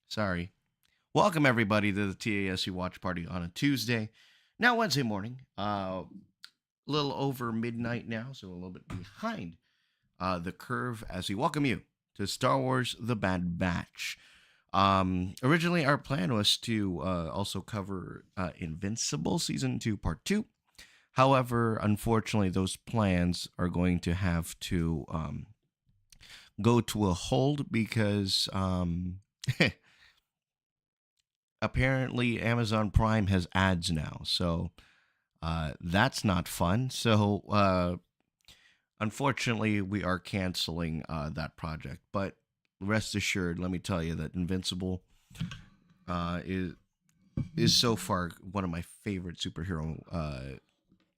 Sorry. Welcome everybody to the TASG watch party on a Tuesday. Now Wednesday morning. A little over midnight now, so a little bit behind the curve as we welcome you to Star Wars: The Bad Batch. Originally, our plan was to also cover Invincible season two, part two. However, unfortunately, those plans are going to have to go to a hold because apparently Amazon Prime has ads now. So that's not fun. So unfortunately, we are canceling that project. But rest assured, let me tell you that Invincible uh, is is so far one of my favorite superhero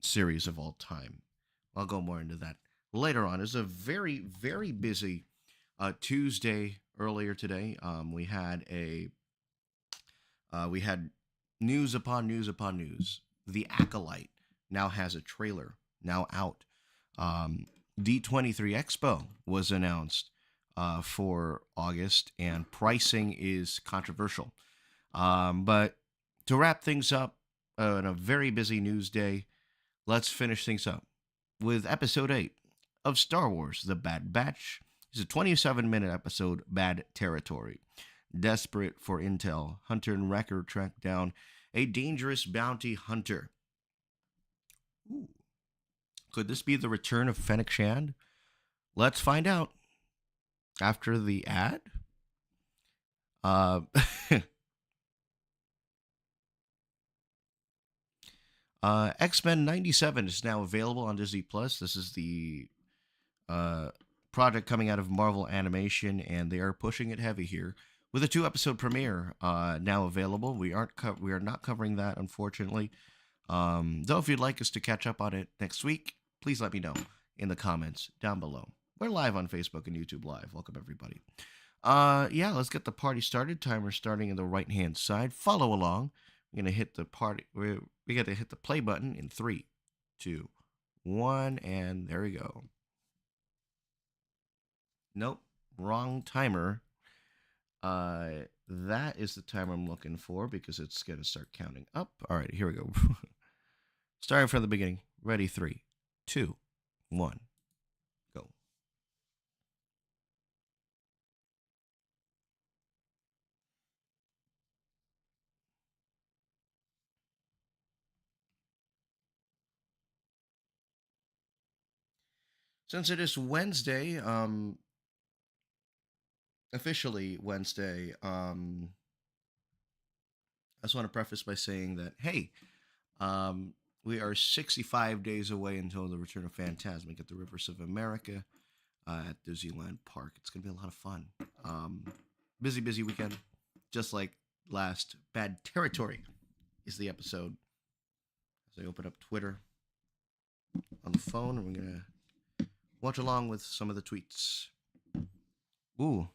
series of all time. I'll go more into that later on. It's a very busy Tuesday earlier today. We had news upon news upon news. The Acolyte now has a trailer now out. D23 Expo was announced for August, and pricing is controversial. But to wrap things up on a very busy news day, let's finish things up with episode 8 of Star Wars: The Bad Batch. It's a 27-minute episode, Bad Territory. Desperate for intel, Hunter and Wrecker track down a dangerous bounty hunter. Ooh. Could this be the return of Fennec Shand? Let's find out after the ad. Uh, X Men '97 is now available on Disney Plus. This is the uh, project coming out of Marvel Animation, and they are pushing it heavy here with a two-episode premiere now available. We are not covering that, unfortunately. Though, if you'd like us to catch up on it next week, please let me know in the comments down below. We're live on Facebook and YouTube Live. Welcome everybody. Yeah, let's get the party started. Timer starting in the right hand side. Follow along. We're gonna hit the party. We got to hit the play button in 3, 2, 1, and there we go. Nope, wrong timer. That is the timer I'm looking for because it's gonna start counting up. All right, here we go. Starting from the beginning. Ready? 3, 2, 1, go. Since it is Wednesday, officially Wednesday, I just want to preface by saying that, hey, we are 65 days away until the return of Phantasmic at the Rivers of America at Disneyland Park. It's going to be a lot of fun. Um, busy weekend, just like last. Bad Territory is the episode. As I open up Twitter on the phone, and we're going to watch along with some of the tweets. Ooh.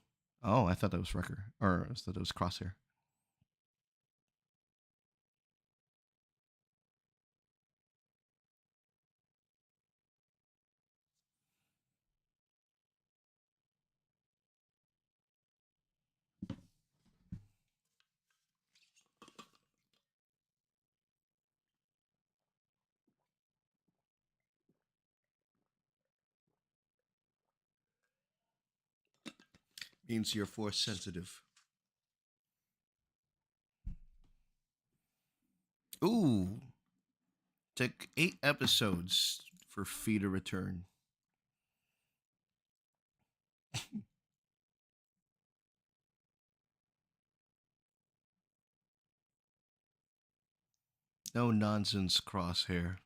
Oh, I thought that was Wrecker. Or I thought that was Crosshair. Means you're force sensitive. Ooh. Took 8 episodes for Fee to return. No nonsense, Crosshair.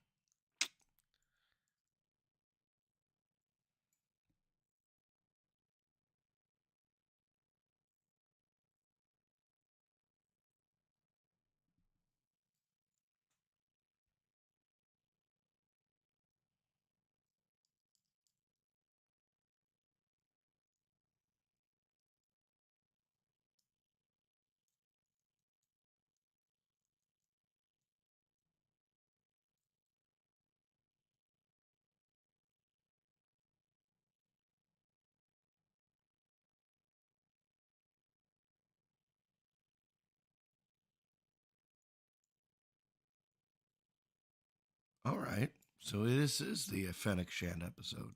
All right. So this is the Fennec Shand episode.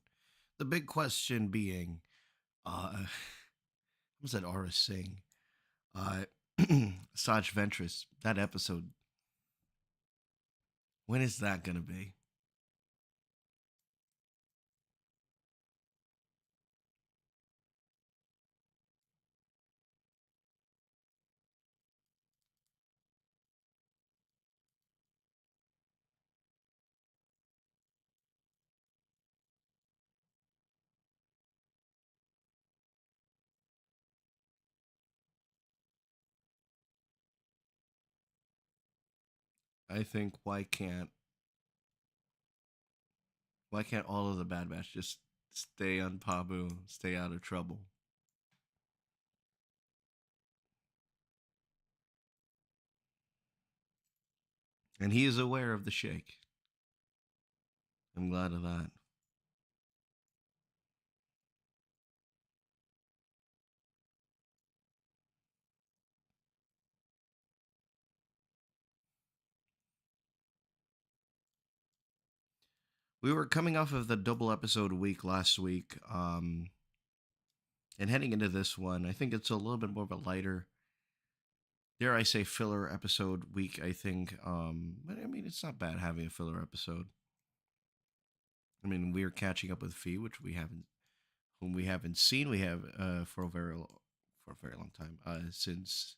The big question being, what was that artist saying? Uh, Saj Ventress. That episode. When is that gonna be? I think why can't all of the Bad Batch just stay on Pabu, stay out of trouble? And he is aware of the shake. I'm glad of that. We were coming off of the double episode week last week, and heading into this one, I think it's a little bit more of a lighter, dare I say, filler episode week. I think, but I mean, it's not bad having a filler episode. I mean, we are catching up with Fee, which we haven't, whom we haven't seen. We have for a very long time since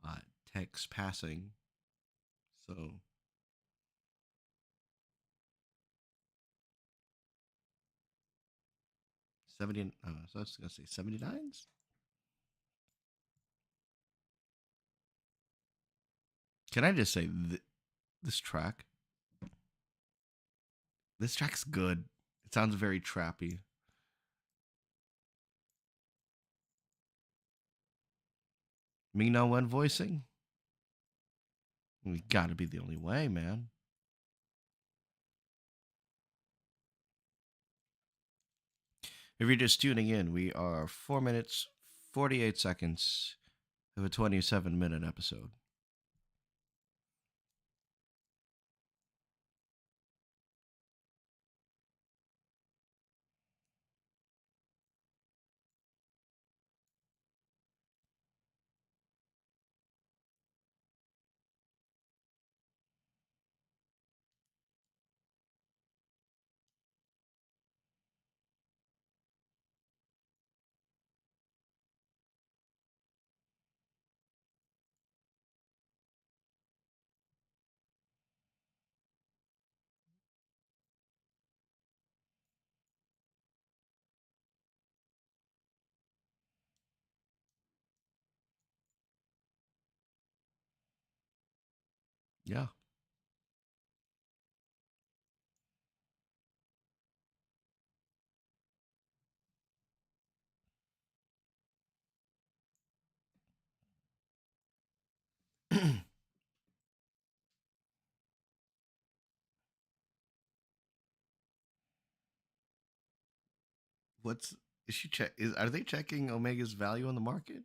uh, Tech's passing. So 70. So I was gonna say 79s. Can I just say this track? This track's good. It sounds very trappy. Me no one voicing. We got to be the only way, man. If you're just tuning in, we are 4 minutes 48 seconds of a 27-minute episode. Yeah. What's is she check? Is Are they checking Omega's value on the market,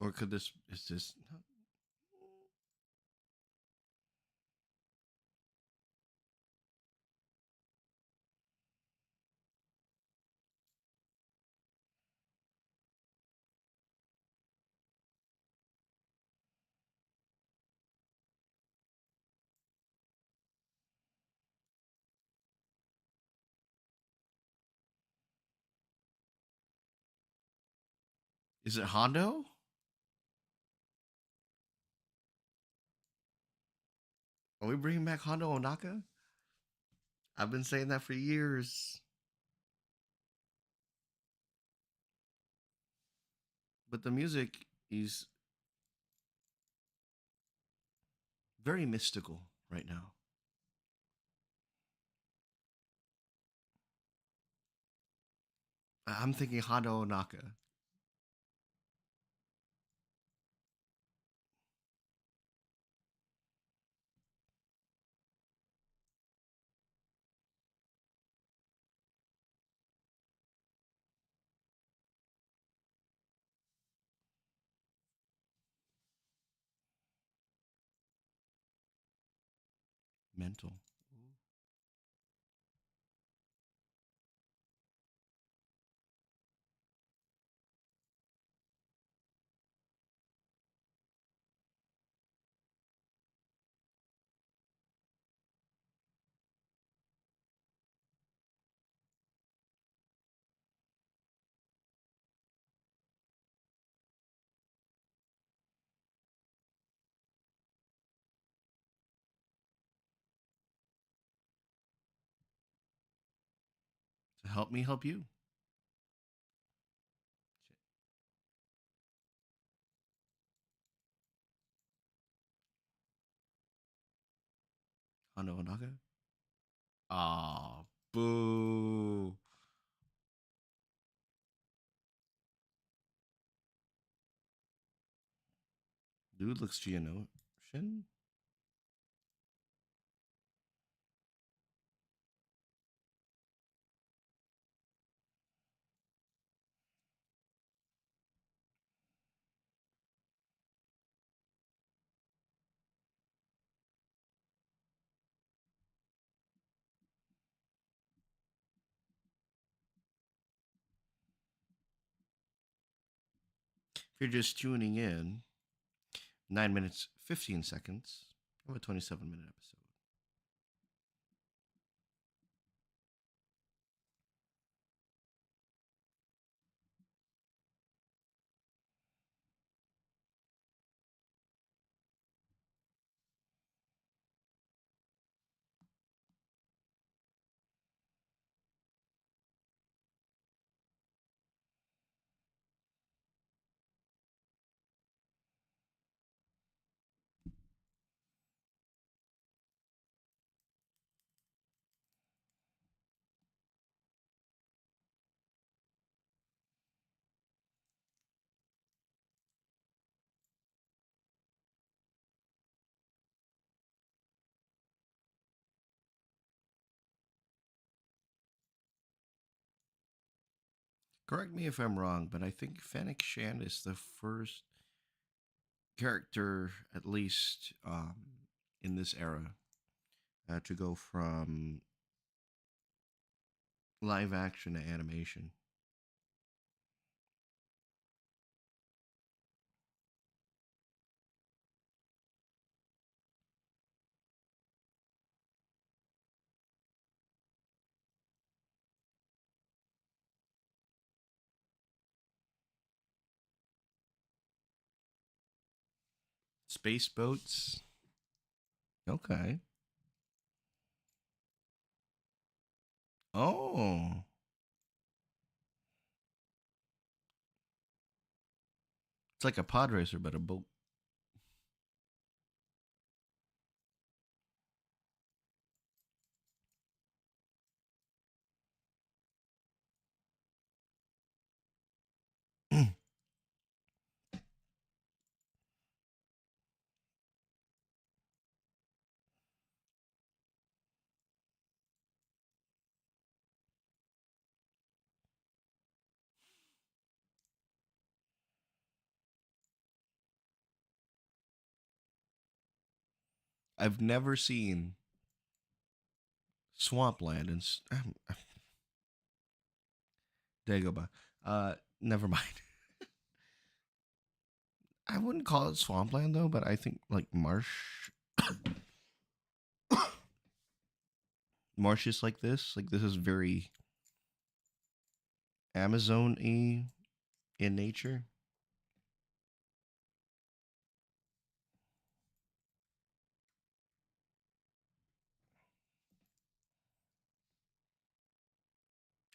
or could this is this is it Hondo? Are we bringing back Hondo Onaka? I've been saying that for years, but the music is very mystical right now. I'm thinking Hondo Onaka. Mental. To help me help you. Hano Onaga. Ah, boo. Dude looks Geonosian. If you're just tuning in, 9 minutes, 15 seconds of a 27-minute episode. Correct me if I'm wrong, but I think Fennec Shand is the first character, at least in this era, to go from live action to animation. Space boats. Okay. Oh, it's like a pod racer, but a boat. I've never seen Swampland and Dagobah. Never mind. I wouldn't call it Swampland though, but I think like marshes like this. Like this is very Amazon-y in nature.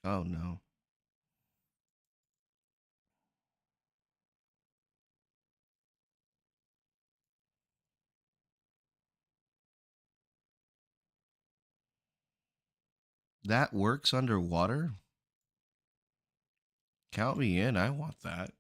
Oh no, that works underwater. Count me in. I want that.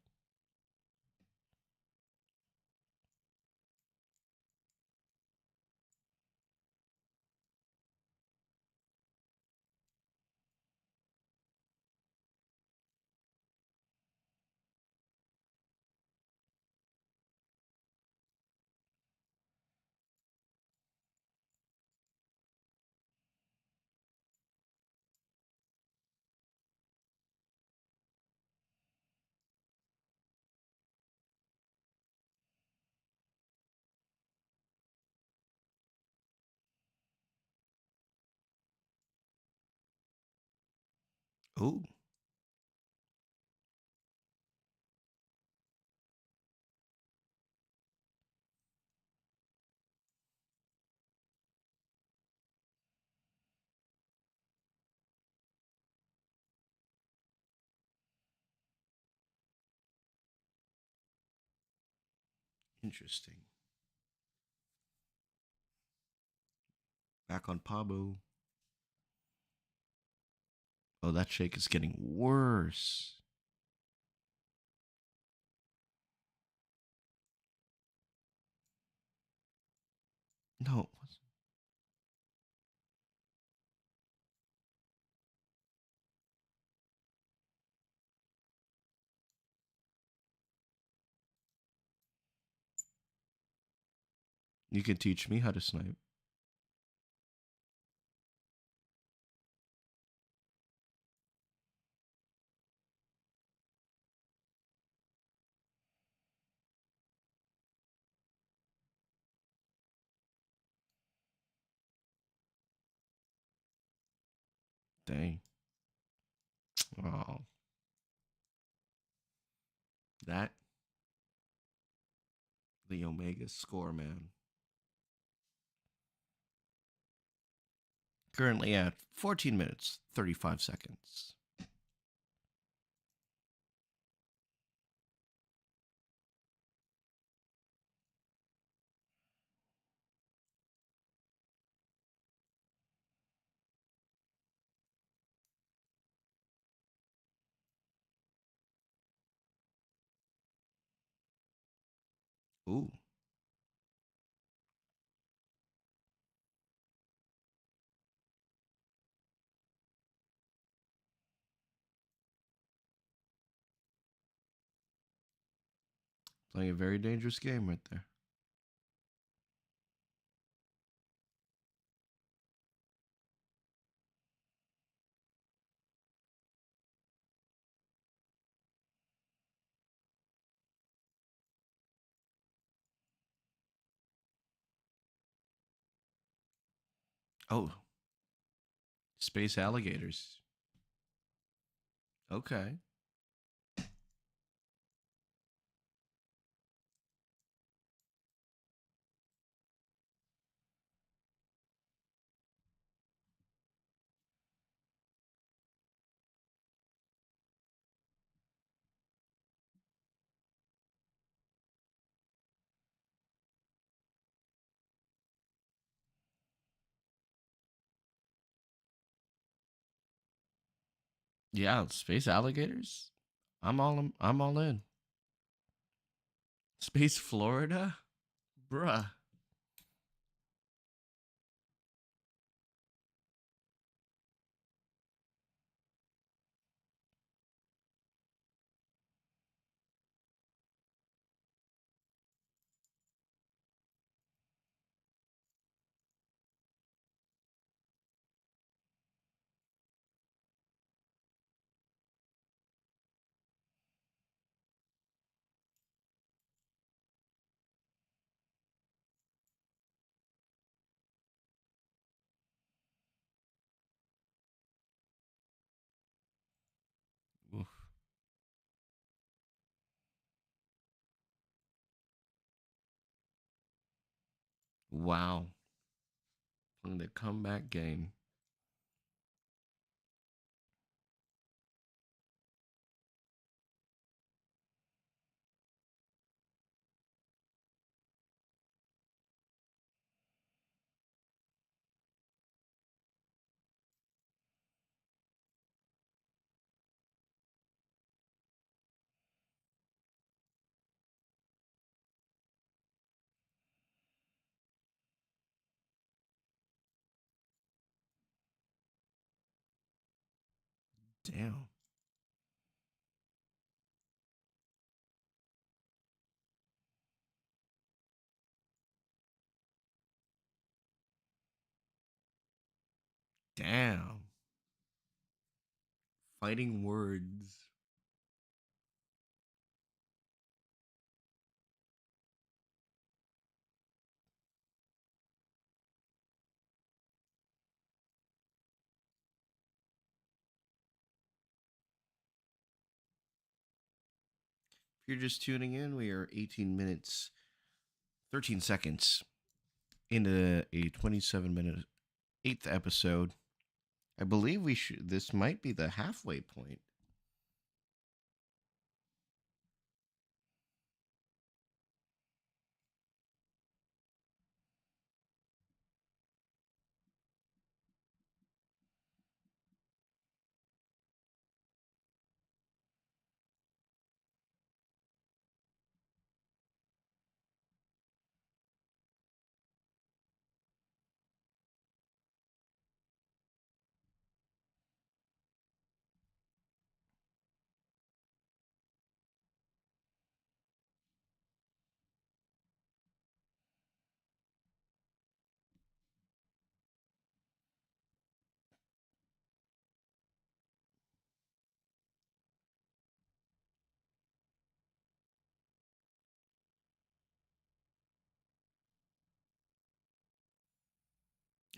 Oh, interesting. Back on Pabo. Oh, that shake is getting worse. No, you can teach me how to snipe. Dang. Oh, that the Omega score, man. Currently at 14 minutes, 35 seconds. Ooh, playing a very dangerous game right there. Oh, space alligators. Okay. Yeah, space alligators. I'm all in. Space Florida, bruh. Oof. Wow. In the comeback game. Damn. Damn. Fighting words. If you're just tuning in, we are 18 minutes, 13 seconds into a 27-minute eighth episode. I believe we should. This might be the halfway point.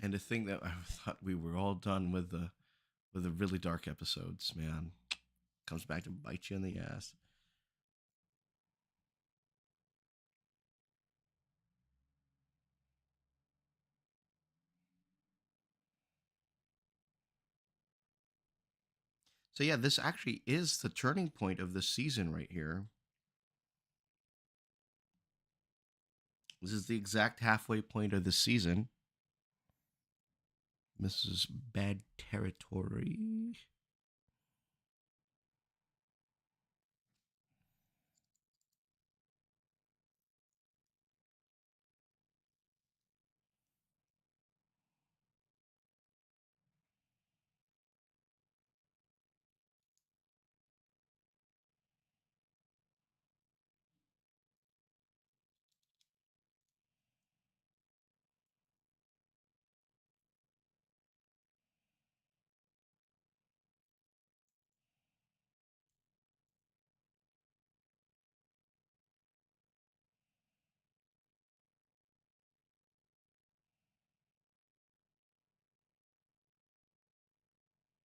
And to think that I thought we were all done with the really dark episodes, man, comes back to bite you in the ass. So yeah, this actually is the turning point of the season right here. This is the exact halfway point of the season. This is bad territory.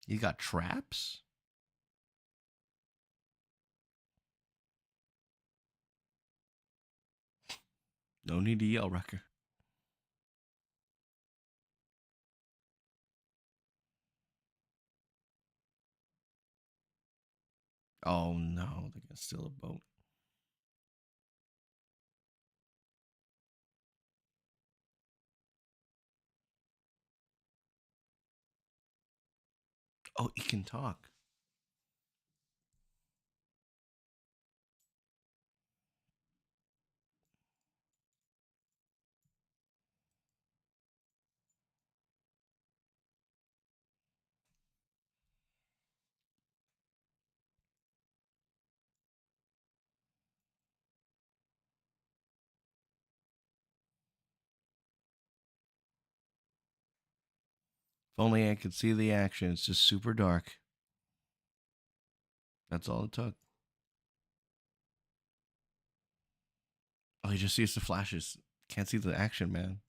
You got traps? No need to yell, Wrecker. Oh no, they're gonna steal a boat. Oh, he can talk. If only I could see the action. It's just super dark. That's all it took. Oh, he just sees the flashes. Can't see the action, man.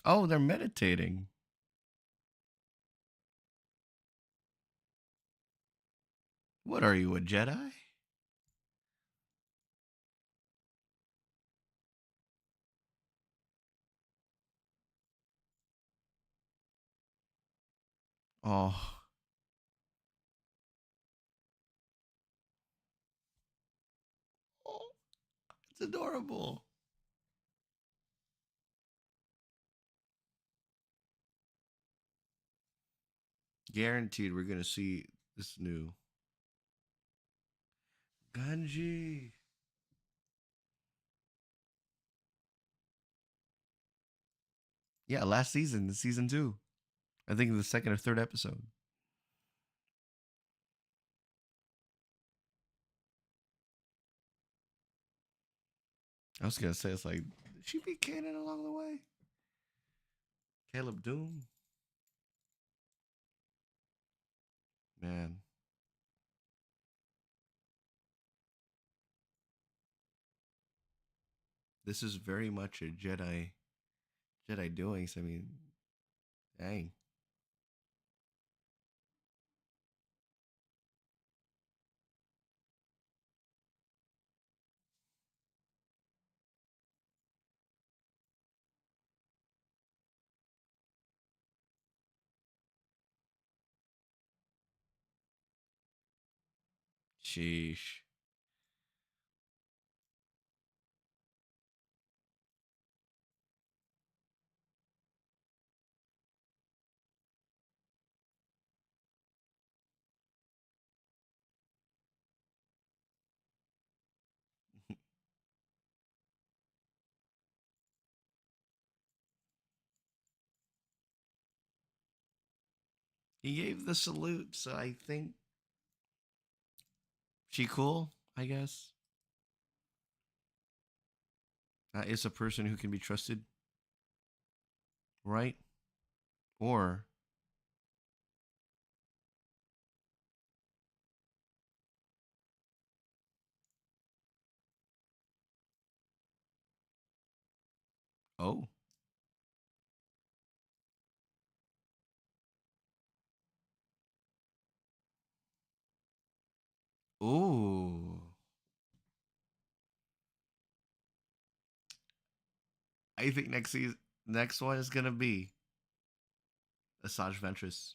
Oh, they're meditating. What are you, a Jedi? Oh, oh it's adorable. Guaranteed we're gonna see this new Ganji. Yeah, last season, season two. I think the second or third episode. I was gonna say it's like, did she be canon along the way? Caleb Doom. Man, this is very much a Jedi doings. I mean, dang. Sheesh. He gave the salute, so I think she cool. I guess is a person who can be trusted, right? Or oh, ooh. I think next one is gonna be Asajj Ventress.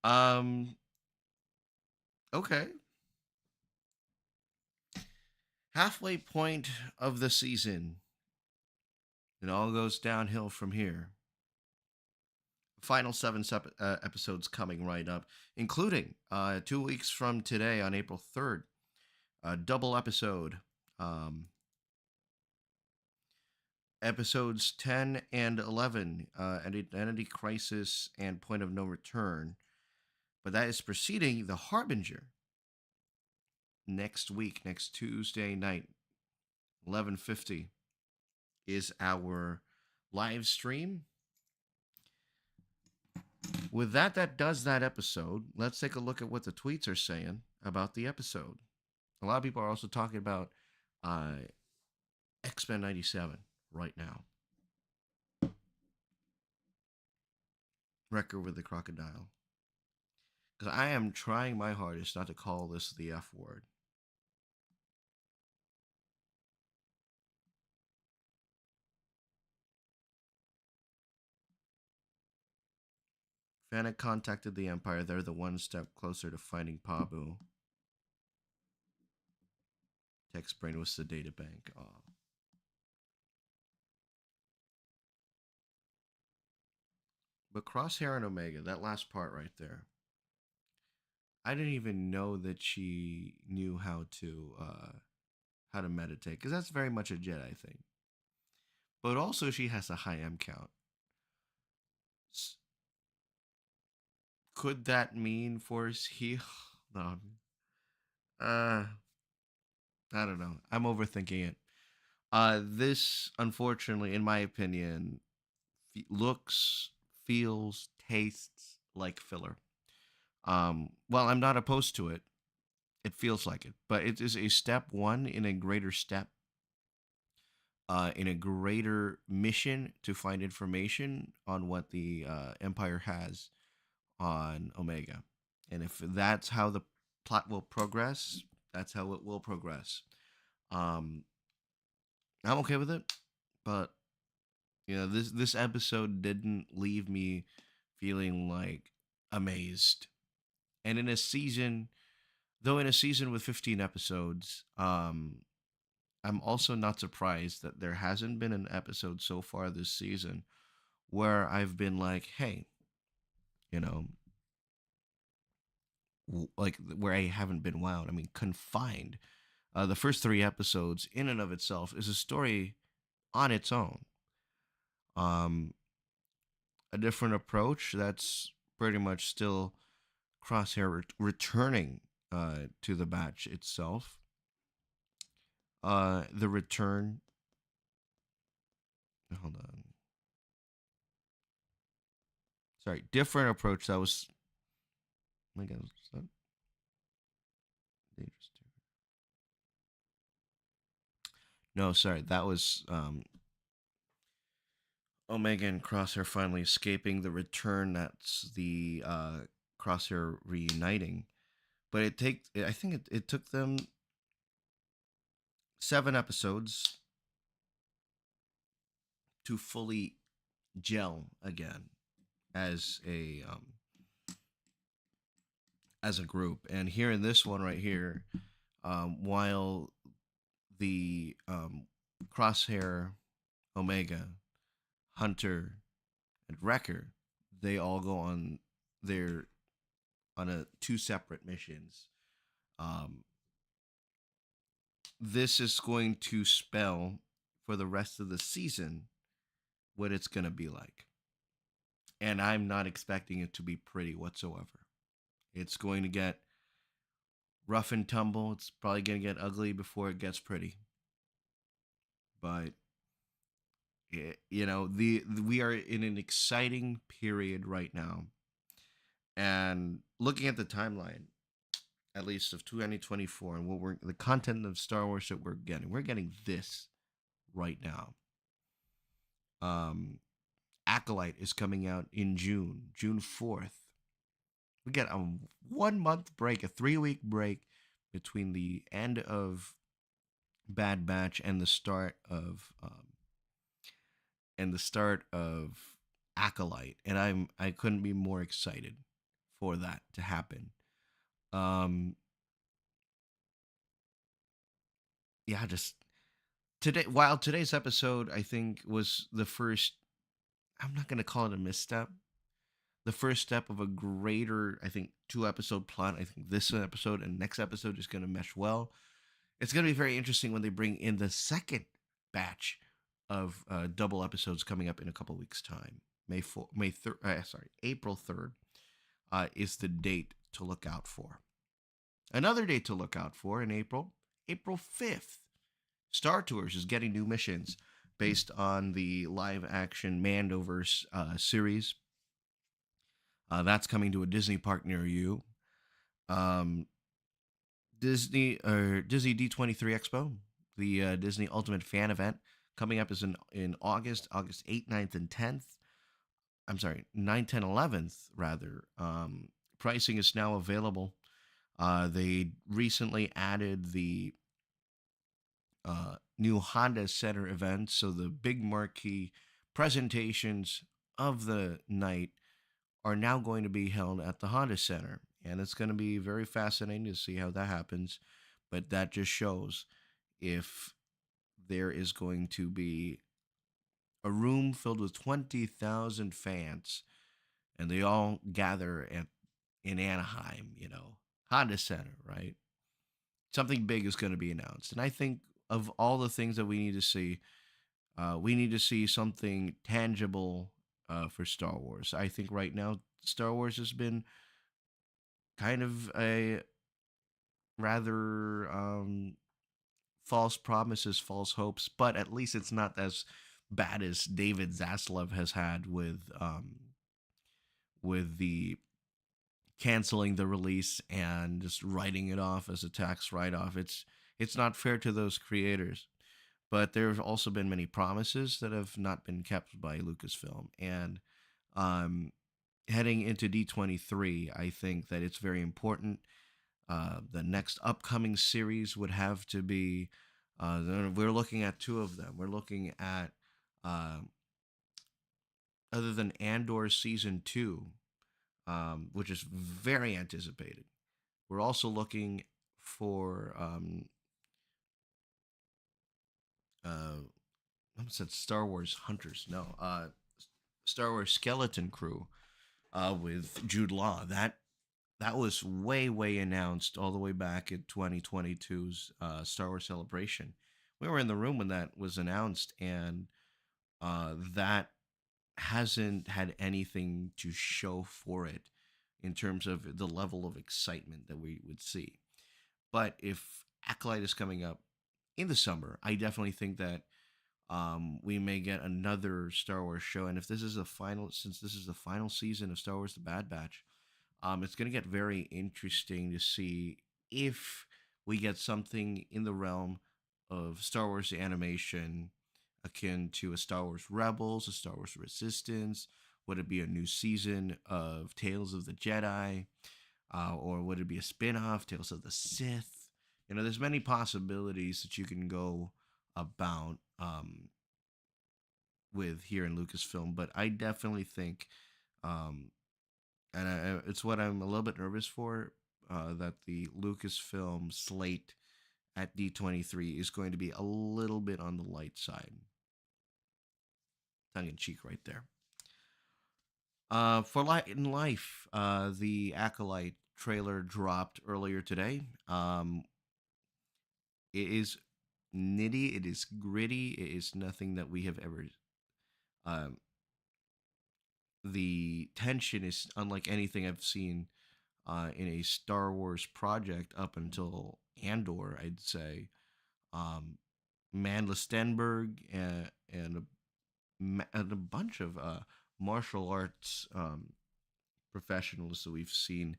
Um. Okay. Halfway point of the season. It all goes downhill from here. Final episodes coming right up, including 2 weeks from today on April 3rd, a double episode. Um, Episodes 10 and 11, an identity crisis and point of no return. But that is preceding the Harbinger next week, next Tuesday night, 11:50 is our live stream. With that, that does that episode. Let's take a look at what the tweets are saying about the episode. A lot of people are also talking about uh, X-Men 97 right now. Record with the Crocodile. Because I am trying my hardest not to call this the F word. Fennec contacted the Empire. They're the one step closer to finding Pabu. Text brain was the data bank. Oh. But Crosshair and Omega, that last part right there, I didn't even know that she knew how to meditate because that's very much a Jedi thing. But also, she has a high M count. Could that mean Force heal? No. Uh, I don't know. I'm overthinking it. This, unfortunately, in my opinion, looks, feels, tastes like filler. While I'm not opposed to it, it feels like it, but it is a step one in a greater step, in a greater mission to find information on what the Empire has on Omega. And if that's how the plot will progress, that's how it will progress. Um, I'm okay with it, but this episode didn't leave me feeling like amazed. And in a season, though in a season with 15 episodes, I'm also not surprised that there hasn't been an episode so far this season where I've been like, hey, you know, like where I haven't been wowed. I mean, confined. The first three episodes, in and of itself, is a story on its own. Um, a different approach that's pretty much still Crosshair returning to the batch itself. The return. Hold on. Sorry, different approach. That was, oh my God, was that dangerous? No, sorry, that was Omega and Crosshair finally escaping the return. That's the Crosshair reuniting. But I think it took them 7 episodes to fully gel again as a group. And here in this one right here, while the Crosshair, Omega, Hunter, and Wrecker, they all go on their on a two separate missions. Um, this is going to spell for the rest of the season what it's going to be like. And I'm not expecting it to be pretty whatsoever. It's going to get rough and tumble. It's probably going to get ugly before it gets pretty. But the we are in an exciting period right now. And looking at the timeline, at least of 2024, and what we're the content of Star Wars that we're getting this right now. Um, Acolyte is coming out in June 4th. We get a 1 month break, a 3 week break between the end of Bad Batch and the start of Acolyte, and I couldn't be more excited for that to happen. Um, yeah, just today. While today's episode, I think, was the first. I'm not gonna call it a misstep. The first step of a greater, I think, 2 episode plot. I think this episode and next episode is gonna mesh well. It's gonna be very interesting when they bring in the second batch of double episodes coming up in a couple weeks' time. May 3rd. Sorry, April 3rd is the date to look out for. Another date to look out for in April 5th. Star Tours is getting new missions based on the live action Mandoverse series. That's coming to a Disney park near you. Um, Disney D23 Expo, the Disney Ultimate Fan Event, coming up is in August 8th, 9th, and 10th. I'm sorry, 9th, 10th, 11th, rather. Pricing is now available. They recently added the new Honda Center event, so the big marquee presentations of the night are now going to be held at the Honda Center. And it's going to be very fascinating to see how that happens. But that just shows if there is going to be a room filled with 20,000 fans and they all gather in Anaheim, Honda Center, right? Something big is going to be announced. And I think of all the things that we need to see something tangible for Star Wars. I think right now, Star Wars has been kind of a rather false promises, false hopes, but at least it's not as bad as David Zaslav has had with the canceling the release and just writing it off as a tax write off. It's not fair to those creators. But there have also been many promises that have not been kept by Lucasfilm. And um, heading into D23, I think that it's very important. The next upcoming series would have to be, we're looking at two of them. We're looking at, uh, other than Andor Season 2, which is very anticipated, we're also looking for, uh, I said Star Wars Hunters. No, Star Wars Skeleton Crew with Jude Law. That was way announced all the way back at 2022's Star Wars Celebration. We were in the room when that was announced, and that hasn't had anything to show for it in terms of the level of excitement that we would see. But if Acolyte is coming up in the summer, I definitely think that We may get another Star Wars show, and if this is the final, since this is the final season of Star Wars: The Bad Batch, it's going to get very interesting to see if we get something in the realm of Star Wars animation akin to a Star Wars Rebels, a Star Wars Resistance. Would it be a new season of Tales of the Jedi? Or would it be a spin-off, Tales of the Sith? There's many possibilities that you can go about with here in Lucasfilm, but I definitely think, um, it's what I'm a little bit nervous for, that the Lucasfilm slate at D23 is going to be a little bit on the light side. Tongue in cheek, right there. For Light in Life, the Acolyte trailer dropped earlier today. It is nitty. It is gritty. It is nothing that we have ever. Um, the tension is unlike anything I've seen in a Star Wars project up until Andor. I'd say um, Mandla Stenberg and a bunch of martial arts professionals that we've seen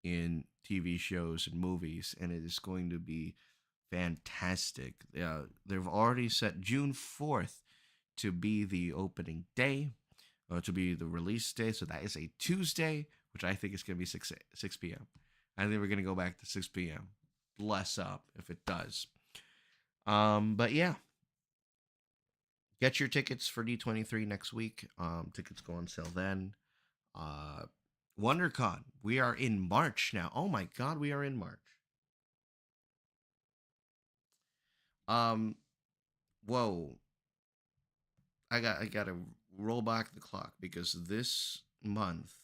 in TV shows and movies, and it is going to be fantastic. They've already set June 4th to be the opening day, to be the release day. So that is a Tuesday, which I think is going to be 6 p.m. I think we're going to go back to 6 p.m. Less up if it does. But yeah, get your tickets for D23 next week. Tickets go on sale then. Uh, WonderCon, we are in March now. Oh my God, we are in March. Um, whoa, I got to roll back the clock because this month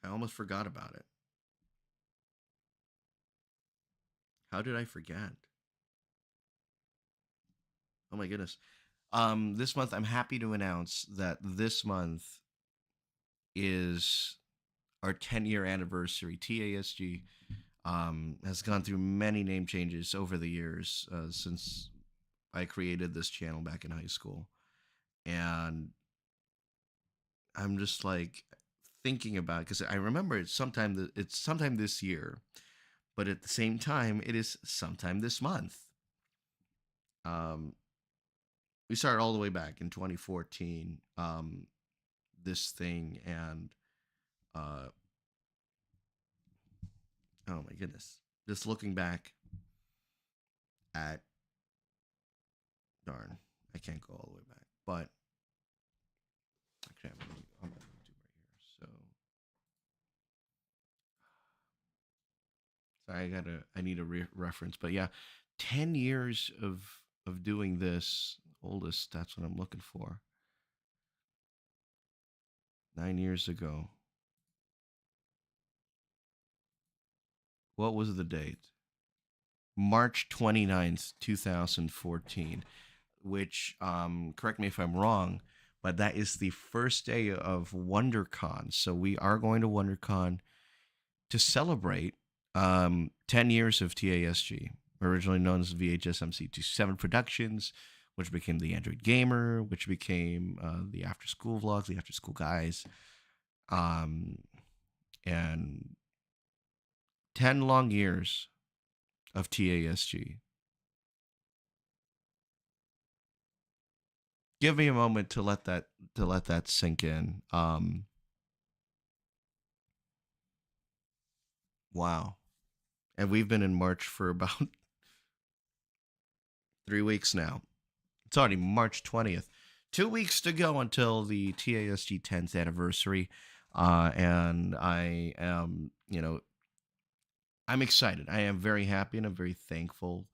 I almost forgot about it. How did I forget? Oh my goodness. This month I'm happy to announce that this month is our 10-year anniversary. TASG has gone through many name changes over the years since I created this channel back in high school, and I'm just like thinking about it because I remember it's sometime this year, but at the same time it is sometime this month. Um, we started all the way back in 2014. This thing and uh, oh my goodness, just looking back at darn, I can't go all the way back, but actually I'm on YouTube right here. So sorry, I need a reference, but yeah, 10 years of doing this. Oldest, that's what I'm looking for. 9 years ago. What was the date? March 29th, 2014, which, correct me if I'm wrong, but that is the first day of WonderCon. So we are going to WonderCon to celebrate 10 years of TASG, originally known as VHSMC27 Productions, which became the Android Gamer, which became the After School Vlogs, the After School Guys, um, and 10 long years of TASG. Give me a moment to let that sink in. Wow. And we've been in March for about 3 weeks now. It's already March 20th. 2 weeks to go until the TASG 10th anniversary. And I am, I'm excited. I am very happy and I'm very thankful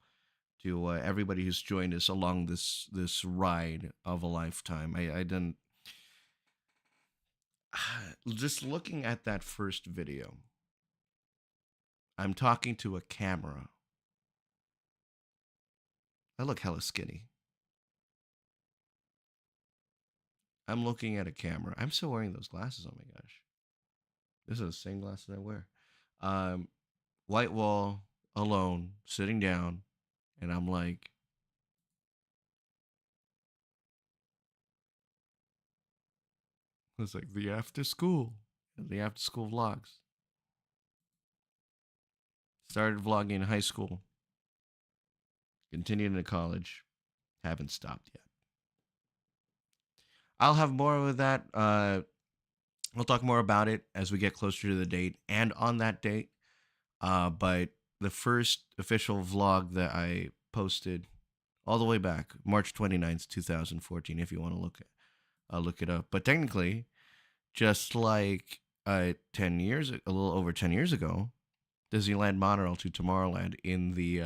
to everybody who's joined us along this ride of a lifetime. I didn't just looking at that first video. I'm talking to a camera. I look hella skinny. I'm looking at a camera. I'm still wearing those glasses. Oh my gosh. This is the same glasses I wear. Um, White wall, alone, sitting down, and I'm like, It's like the after school vlogs. Started vlogging in high school, continued into college, haven't stopped yet. I'll have more of that. We'll talk more about it as we get closer to the date and on that date. But the first official vlog that I posted all the way back, March 29th, 2014, if you want to look it up. But technically, just like 10 years, a little over 10 years ago, Disneyland monorail to Tomorrowland in the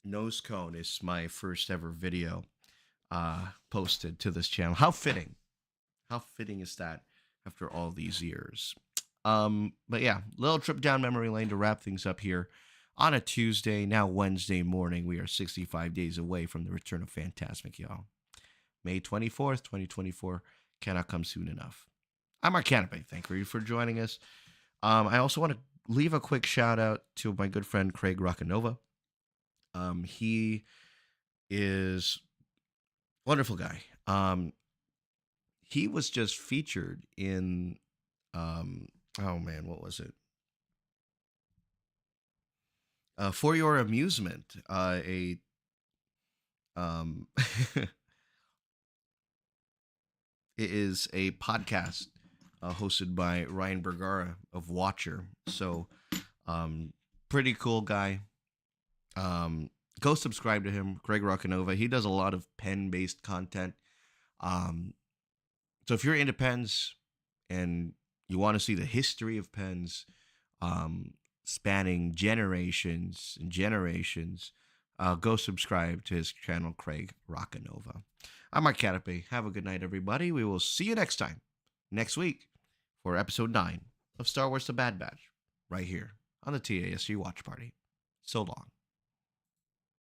nose cone is my first ever video posted to this channel. How fitting. How fitting is that after all these years? But yeah, little trip down memory lane to wrap things up here on a Tuesday, now Wednesday morning. We are 65 days away from the return of Fantasmic, y'all. May 24th, 2024 cannot come soon enough. I'm Mark Canape. Thank you for joining us. I also want to leave a quick shout out to my good friend Craig Roccanova. He is a wonderful guy. He was just featured in oh man, what was it? For your amusement, a it is a podcast hosted by Ryan Bergara of Watcher. So, pretty cool guy. Go subscribe to him, Craig Roccanova. He does a lot of pen-based content. Um, so if you're into pens and you want to see the history of pens, spanning generations and generations, go subscribe to his channel, Craig Roccanova. I'm Mark Canape. Have a good night, everybody. We will see you next time, next week, for episode 9 of Star Wars The Bad Batch, right here on the TASG Watch Party. So long.